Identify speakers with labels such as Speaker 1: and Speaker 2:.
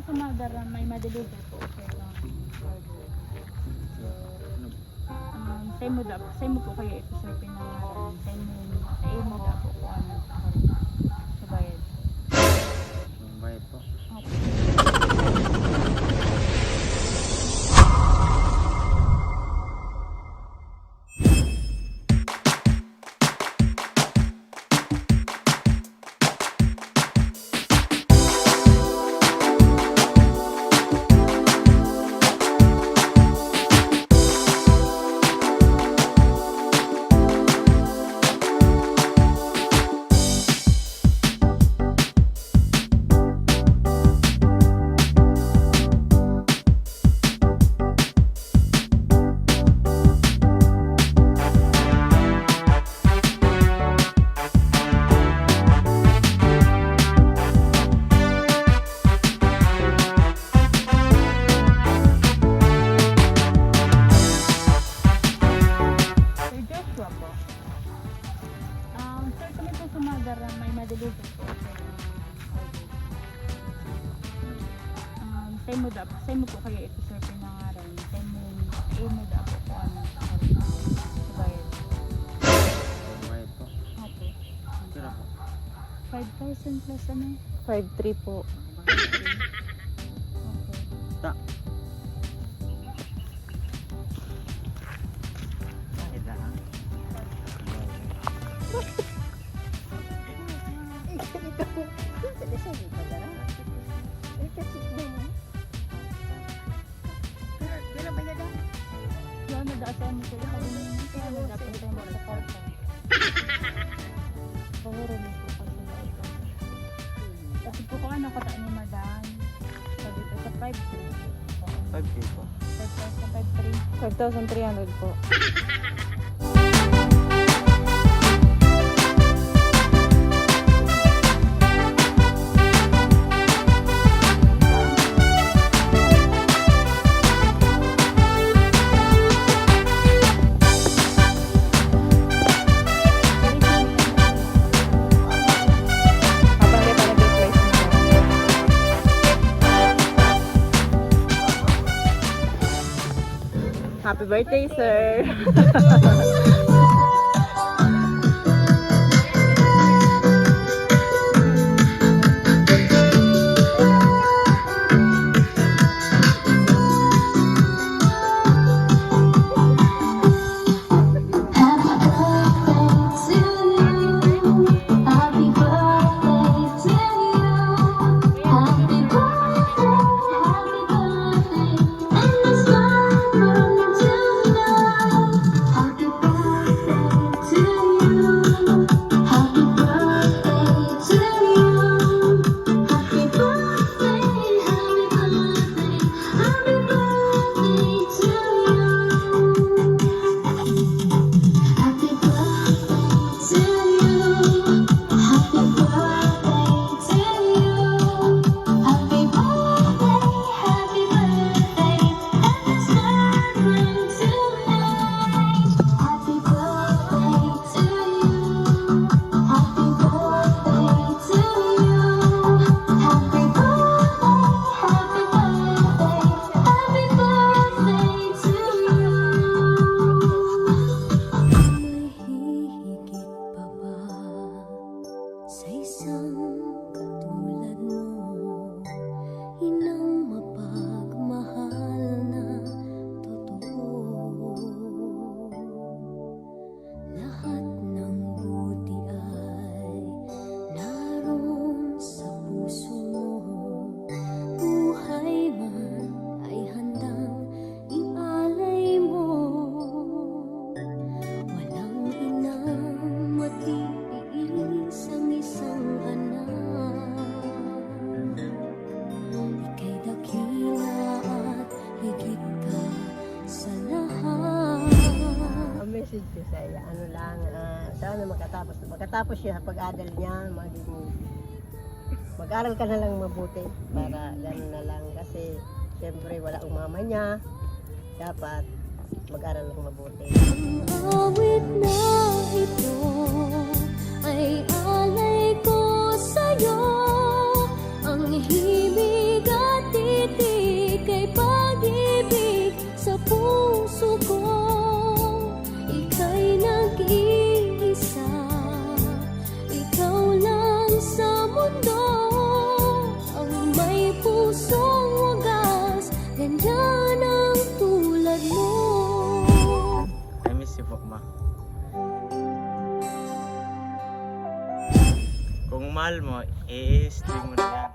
Speaker 1: sumagara, may madeliver po sir ng order. Say mo po kayo ito sir pinangalan. Say mo daw po kung ano sa bayad.
Speaker 2: Yung bayad po.
Speaker 1: Okay. May madeliver po sir ng order. Say mo po kayo ito sir pinangalan. Say mo daw po kung ano sa bayad.
Speaker 2: Yung bayad po.
Speaker 1: Okay.
Speaker 2: Sira po.
Speaker 1: 5,000 plus ano?
Speaker 3: 5,300 po.
Speaker 1: Okay.
Speaker 2: Ta. Bakit na?
Speaker 1: Yan na daan mo sila kami naman kaya dapat tayo magsakarta. Pahuro mo po kasi na ito. Kasi po kung ano kataan ni madam. Sabi ito sa 5K.
Speaker 2: 5K po.
Speaker 1: 5,300
Speaker 3: 5,300 po. Habang di pa nag-request mo. Happy birthday, sir!
Speaker 4: message ko sa iya, ano lang, sana makatapos siya pag-aral niya, mag-aral ka na lang mabuti para gano'n na lang kasi siyempre wala ang mama niya, dapat mag-aral lang mabuti.
Speaker 5: Ang awit na ito ay alay ko sa'yo, ang hibig at
Speaker 2: ma. Kung mahal mo, i-stream mo na yan.